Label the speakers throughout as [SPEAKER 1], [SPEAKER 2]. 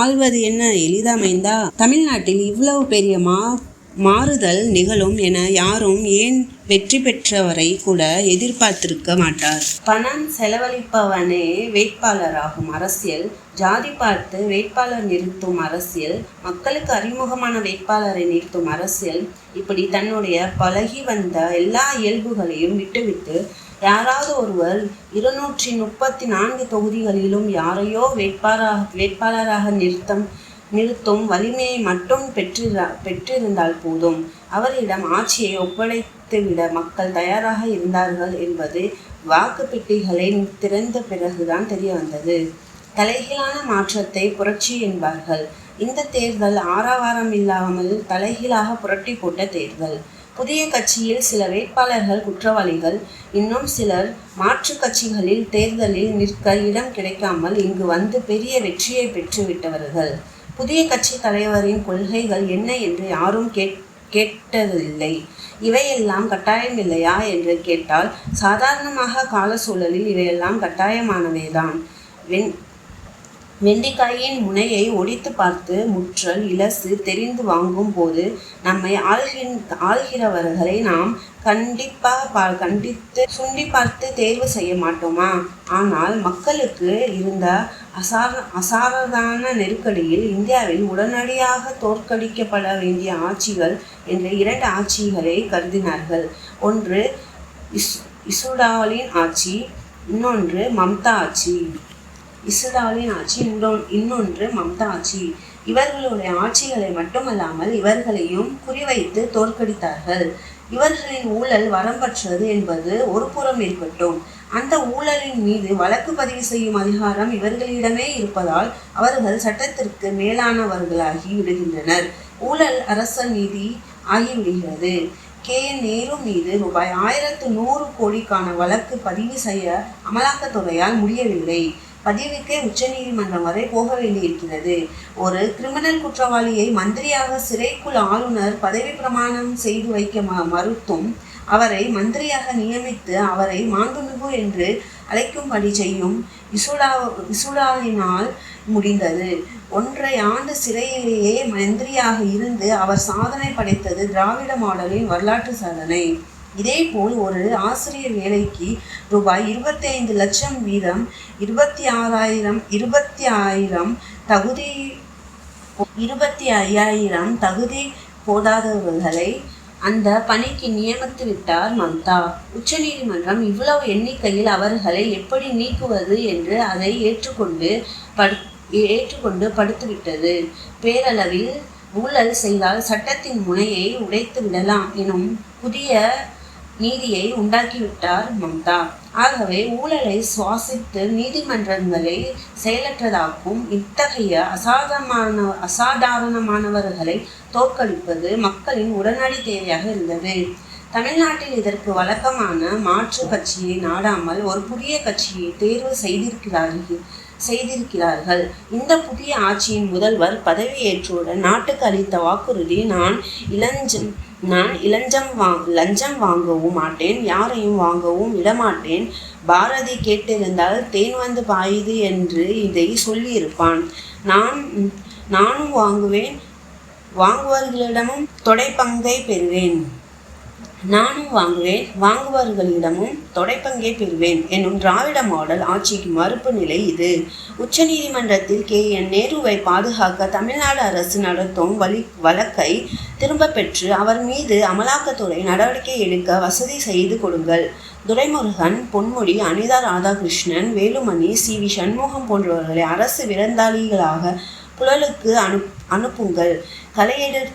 [SPEAKER 1] ஆள்வது என்ன எளிதமைந்தா? தமிழ்நாட்டில் இவ்வளவு பெரிய மாறுதல் நிகழும் என யாரும் ஏன் வெற்றி பெற்றவரை கூட எதிர்பார்த்திருக்க மாட்டார். பணம் செலவழிப்பவனே வேட்பாளராகும் அரசியல், ஜாதி பார்த்து வேட்பாளர் நிறுத்தும் அரசியல், மக்களுக்கு அறிமுகமான வேட்பாளரை நிறுத்தும் அரசியல், இப்படி தன்னுடைய பழகி வந்த எல்லா இயல்புகளையும் விட்டுவிட்டு யாராவது ஒருவர் 234 தொகுதிகளிலும் யாரையோ வேட்பாளராக நிறுத்தும் வலிமையை மட்டும் பெற்றிருந்தால் போதும், அவரிடம் ஆட்சியை ஒப்படைத்துவிட மக்கள் தயாராக இருந்தார்கள் என்பது வாக்கு பெட்டிகளை திறந்த பிறகுதான் தெரிய வந்தது. தலைகீழான மாற்றத்தை புரட்சி என்பார்கள். இந்த தேர்தல் ஆரவாரம் இல்லாமல் தலைகீழாக புரட்டி போட்ட தேர்தல். புதிய கட்சியில் சில வேட்பாளர்கள் குற்றவாளிகள், இன்னும் சிலர் மாற்று கட்சிகளில் தேர்தலில் நிற்க இடம் கிடைக்காமல் இங்கு வந்து பெரிய வெற்றியை பெற்றுவிட்டவர்கள். புதிய கட்சி தலைவரின் கொள்கைகள் என்ன என்று யாரும் கேட்டதில்லை. இவையெல்லாம் கட்டாயம் இல்லையா என்று கேட்டால், சாதாரணமாக கால சூழலில் இவையெல்லாம் கட்டாயமானவைதான். வெண்டிக்காயின் முனையை ஒடித்து பார்த்து முற்றல் இலசு தெரிந்து வாங்கும் போது நம்மை ஆள்கிறவர்களை நாம் கண்டித்து சுண்டி பார்த்து தேர்வு செய்ய மாட்டோமா? ஆனால் மக்களுக்கு இருந்த அசாதாரண நெருக்கடியில் இந்தியாவில் உடனடியாக தோற்கடிக்கப்பட வேண்டிய ஆட்சிகள் என்ற 2 ஆட்சிகளை கருதினார்கள். ஒன்று இசுடாலின் ஆட்சி, இன்னொன்று மம்தா ஆட்சி. இன்னொன்று மம்தா ஆட்சி. இவர்களுடைய ஆட்சிகளை மட்டுமல்லாமல் இவர்களையும் குறிவைத்து தோற்கடித்தார்கள். இவர்களின் ஊழல் வரம்பற்றது என்பது ஒரு புறம் இருக்கட்டும், அந்த ஊழலின் மீது வழக்கு பதிவு செய்யும் அதிகாரம் இவர்களிடமே இருப்பதால் அவர்கள் சட்டத்திற்கு மேலானவர்களாகி விடுகின்றனர். ஊழல் அரச நீதி ஆகிவிடுகிறது. KN நேரு மீது ரூபாய் 1100 கோடிக்கான வழக்கு பதிவு செய்ய அமலாக்கத்துறையால் முடியவில்லை. பதிவுக்கே உச்சநீதிமன்றம் வரை போக வேண்டியிருக்கிறது. ஒரு கிரிமினல் குற்றவாளியை மந்திரியாக சிறைக்குள் ஆளுநர் பதவி பிரமாணம் செய்து வைக்க மறுத்தும் அவரை மந்திரியாக நியமித்து அவரை மாண்புமிகு என்று அழைக்கும்படி செய்யும் இசுடாலினால் முடிந்தது. 1.5 ஆண்டு சிறையிலேயே மந்திரியாக இருந்து அவர் சாதனை படைத்தது திராவிட மாடலின் வரலாற்று சாதனை. இதேபோல் ஒரு ஆசிரியர் வேலைக்கு ரூபாய் 25 லட்சம் வீதம் 25,000 தகுதி போதாதவர்களை அந்த பணிக்கு நியமித்து விட்டார் மம்தா. உச்சநீதிமன்றம் இவ்வளவு எண்ணிக்கையில் அவர்களை எப்படி நீக்குவது என்று அதை ஏற்றுக்கொண்டு படுத்துவிட்டது. பேரளவில் ஊழல் செய்தால் சட்டத்தின் முனையை உடைத்து விடலாம் எனும் புதிய நீதியை உண்டாக்கிவிட்டார் மம்தா. ஆகவே ஊழலை சுவாசித்து நீதிமன்றங்களை செயலற்றதாக்கும் இத்தகைய அசாதாரணமானவர்களை தோற்கடிப்பது மக்களின் உடனடி தேவையாக இருந்தது. தமிழ்நாட்டில் இதற்கு வழக்கமான மாற்று கட்சியை நாடாமல் ஒரு புதிய கட்சியை தேர்வு செய்திருக்கிறார்கள். இந்த புதிய ஆட்சியின் முதல்வர் பதவியேற்றவுடன் நாட்டுக்கு அளித்த வாக்குறுதி, நான் லஞ்சம் வாங்கவும் மாட்டேன், யாரையும் வாங்கவும் விடமாட்டேன், பாரதி கேட்டிருந்தால் தேன் வந்து பாயுது என்று இதை சொல்லியிருப்பான். நானும் வாங்குவேன், வாங்குவர்களிடமும் தொடைப்பங்கை பெறுவேன். வாங்குவர்களிடமும் தொடைப்பங்கை பெறுவேன் என்னும் திராவிட மாடல் ஆட்சிக்கு மறுப்பு நிலை இது. உச்சநீதிமன்றத்தில் KN நேருவை பாதுகாக்க தமிழ்நாடு அரசு நடத்தும் வழக்கை திரும்ப பெற்று அவர் மீது அமலாக்கத்துறை நடவடிக்கை எடுக்க வசதி செய்து கொடுங்கள். துரைமுருகன், பொன்முடி, அனிதா ராதாகிருஷ்ணன், வேலுமணி, CV சண்முகம் போன்றவர்களை அரசு விருந்தாளிகளாக புழலுக்கு அனுப்புங்கள்.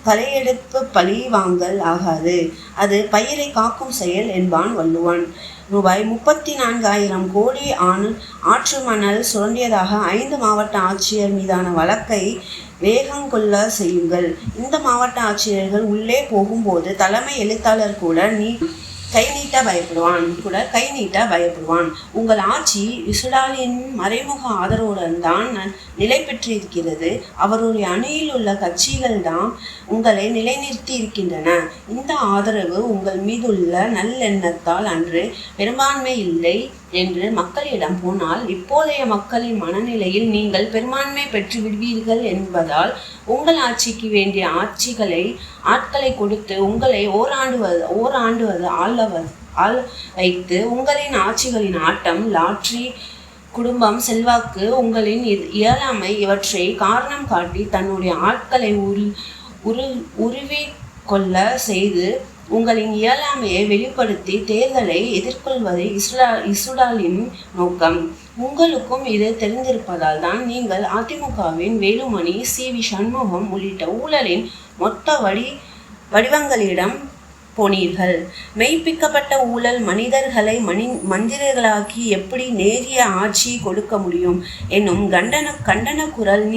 [SPEAKER 1] களையெடுப்பு பழி வாங்கல் ஆகாது, அது பயிரை காக்கும் செயல் என்பான் வள்ளுவன். ரூபாய் 34,000 கோடி ஆற்று மணல் சுரண்டியதாக 5 மாவட்ட ஆட்சியர் மீதான வழக்கை வேகங்கொள்ள செய்யுங்கள். இந்த மாவட்ட ஆட்சியர்கள் உள்ளே போகும்போது தலைமை எழுத்தாளர் கூட கை நீட்ட பயப்படுவான். உங்கள் ஆட்சி இசுடாலின் மறைமுக ஆதரவுடன் தான் நிலை பெற்றிருக்கிறது. அவருடைய அணியில் உள்ள கட்சிகள் தான் உங்களை நிலைநிறுத்தி இருக்கின்றன. இந்த ஆதரவு உங்கள் மீதுள்ள நல்லெண்ணத்தால் அன்று. பெரும்பான்மை இல்லை, என்று மக்களிடம் போனால் இப்போதைய மக்களின் மனநிலையில் நீங்கள் பெரும்பான்மை பெற்று விடுவீர்கள் என்பதால் உங்கள் ஆட்சிக்கு வேண்டிய ஆட்களை கொடுத்து உங்களை ஓராண்டுவது ஆள் வைத்து உங்களின் ஆட்சிகளின் ஆட்டம், லாட்ரி, குடும்பம், செல்வாக்கு, உங்களின் இயலாமை இவற்றை காரணம் காட்டி தன்னுடைய ஆட்களை உருவி கொள்ள செய்து உங்களின் இயலாமையை வெளிப்படுத்தி தேர்தலை எதிர்கொள்வதே இசுடாலின் நோக்கம். உங்களுக்கும் இது தெரிந்திருப்பதால் தான் நீங்கள் அதிமுகவின் வேலுமணி, சி.வி. சண்முகம் உள்ளிட்ட ஊழலின் மொத்த வடிவங்களிடம் போனீர்கள். மெய்ப்பிக்கப்பட்ட ஊழல் மனிதர்களை மந்திரர்களாக்கி எப்படி நேரிய ஆட்சி கொடுக்க முடியும் என்னும் கண்டன குரல்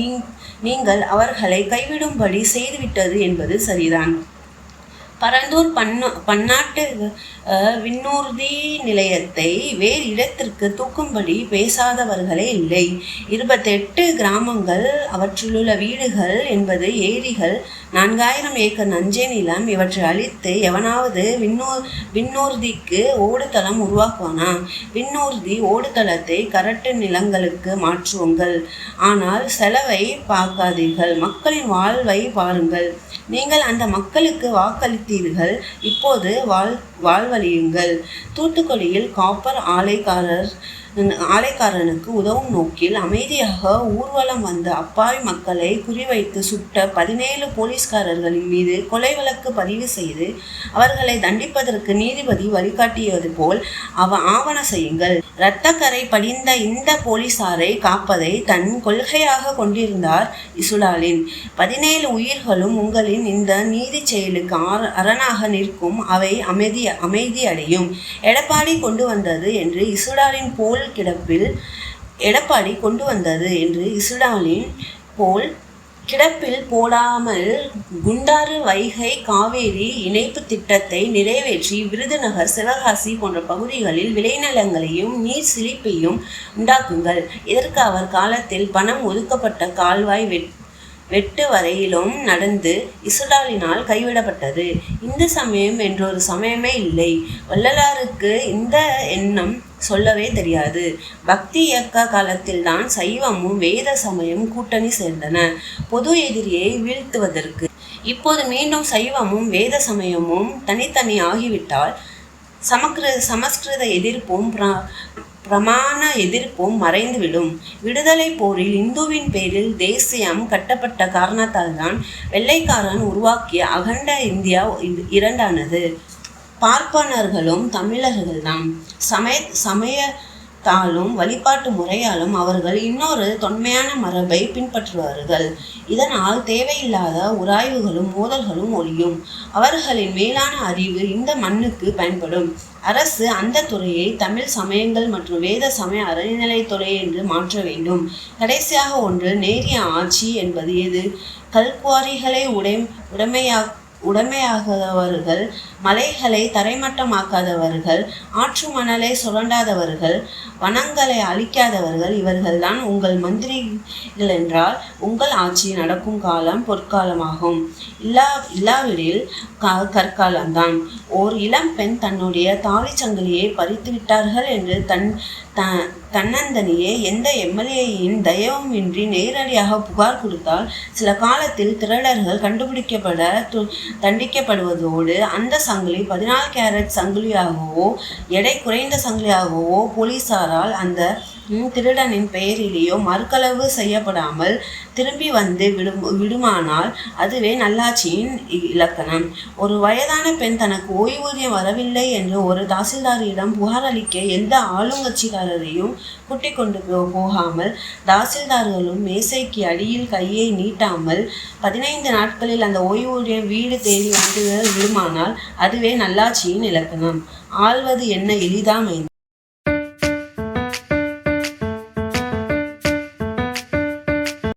[SPEAKER 1] நீங்கள் அவர்களை கைவிடும்படி செய்துவிட்டது என்பது சரிதான். பரந்தூர் பன்னாட்டு விண்ணூர்தி நிலையத்தை வேறு இடத்திற்கு தூக்கும்படி பேசாதவர்களே இல்லை. 28 கிராமங்கள், அவற்றிலுள்ள வீடுகள், 80 ஏரிகள், 4000 ஏக்கர் நஞ்சை நிலம் இவற்றை அழித்து எவனாவது விண்ணூர்திக்கு ஓடுதளம் உருவாக்குவானா? விண்ணூர்தி ஓடுதளத்தை கரட்டு நிலங்களுக்கு மாற்றுவோங்கள். ஆனால் செலவை பார்க்காதீர்கள், மக்களின் வாழ்வை பாருங்கள். நீங்கள் அந்த மக்களுக்கு வாக்களித்தீர்கள், இப்போது வாழ்வழியுங்கள். தூத்துக்குடியில் காப்பர் ஆலைக்காரனுக்கு உதவும் நோக்கில் அமைதியாக ஊர்வலம் வந்த அப்பாவி மக்களை குறிவைத்து சுட்ட 17 போலீஸ்காரர்களின் மீது கொலை வழக்கு பதிவு செய்து அவர்களை தண்டிப்பதற்கு நீதிபதி வழிகாட்டியது போல் ஆவண செய்யுங்கள். இரத்தக்கரை படிந்த இந்த போலீசாரை காப்பதை தன் கொள்கையாக கொண்டிருந்தார் இசுடாலின். 17 உயிர்களும் உங்களின் இந்த நீதி செயலுக்கு அரணாக நிற்கும், அவை அமைதியடையும். எடப்பாடி கொண்டு வந்தது என்று இசுடாலின் போல் கிடப்பில் போடாமல் குண்டாறு, வைகை, காவேரி இணைப்பு திட்டத்தை நிறைவேற்றி விருதுநகர், சிவகாசி போன்ற பகுதிகளில் விளைநிலங்களையும் நீர் செழிப்பையும் உண்டாக்குங்கள். இதற்கு அவர் காலத்தில் பணம் ஒதுக்கப்பட்ட கால்வாய் வெட்டு வரையிலும் நடந்து இசுடாலினால் கைவிடப்பட்டது. இந்து சமயம் என்றொரு சமயமே இல்லை. வள்ளலாருக்கு இந்த எண்ணம் சொல்லவே தெரியாது. பக்தி இயக்க காலத்தில்தான் சைவமும் வேத சமயம் கூட்டணி சேர்ந்தன பொது எதிரியை வீழ்த்துவதற்கு. இப்போது மீண்டும் சைவமும் வேத சமயமும் தனித்தனி ஆகிவிட்டால் சமஸ்கிருத எதிர்ப்பும் பிரமாண எதிர்ப்பும் மறைந்துவிடும். விடுதலை போரில் இந்துவின் பேரில் தேசியம் கட்டப்பட்ட காரணத்தால் தான் வெள்ளைக்காரன் உருவாக்கிய அகண்ட இந்தியா இரண்டானது. பார்ப்பனர்களும் தமிழர்கள்தான். சமயத்தாலும் வழிபாட்டு முறையாலும் அவர்கள் இன்னொரு தொன்மையான மரபை பின்பற்றுவார்கள். இதனால் தேவையில்லாத உராய்வுகளும் மோதல்களும் ஒழியும். அவர்களின் மேலான அறிவு இந்த மண்ணுக்கு பயன்படும். அரசு அந்த துறையை தமிழ் சமயங்கள் மற்றும் வேத சமய அறநிலைத்துறை என்று மாற்ற வேண்டும். கடைசியாக ஒன்று, நேரிய ஆட்சி என்பது எது? கல்குவாரிகளை உடைமையாகாதவர்கள், மலைகளை தரைமட்டமாக்காதவர்கள், ஆற்று மணலை சுரண்டாதவர்கள், வனங்களை அழிக்காதவர்கள், இவர்கள்தான் உங்கள் மந்திரிகள் என்றால் உங்கள் ஆட்சி நடக்கும் காலம் பொற்காலமாகும். இல்லாவிடில் கற்காலம்தான். ஓர் இளம் பெண் தன்னுடைய தாலிச்சங்கிலியை பறித்து விட்டார்கள் என்று தன்னந்தனியே எந்த எம்எல்ஏயின் தயவுமின்றி நேரடியாக புகார் கொடுத்தால் சில காலத்தில் திருடர்கள் தண்டிக்கப்படுவதோடு அந்த சங்கிலி 14 கேரட் சங்கிலியாகவோ எடை குறைந்த சங்கிலியாகவோ போலீசாரால் அந்த திருடனின் பெயரிலேயோ மறுகளவு செய்யப்படாமல் திரும்பி வந்து விடுமானால் அதுவே நல்லாட்சியின் இலக்கணம். ஒரு வயதான பெண் தனக்கு ஓய்வூதியம் வரவில்லை என்று ஒரு தாசில்தாரிடம் புகார் அளிக்க எந்த ஆளுங்கட்சிக்காரரையும் கூட்டிக் கொண்டு போகாமல் தாசில்தார்களும் மேசைக்கு அடியில் கையை நீட்டாமல் 15 நாட்களில் அந்த ஓய்வூதியம் வீடு தேடி வந்து விடுமானால் அதுவே நல்லாட்சியின் இலக்கணம். ஆள்வது என்ன எளிதாமை.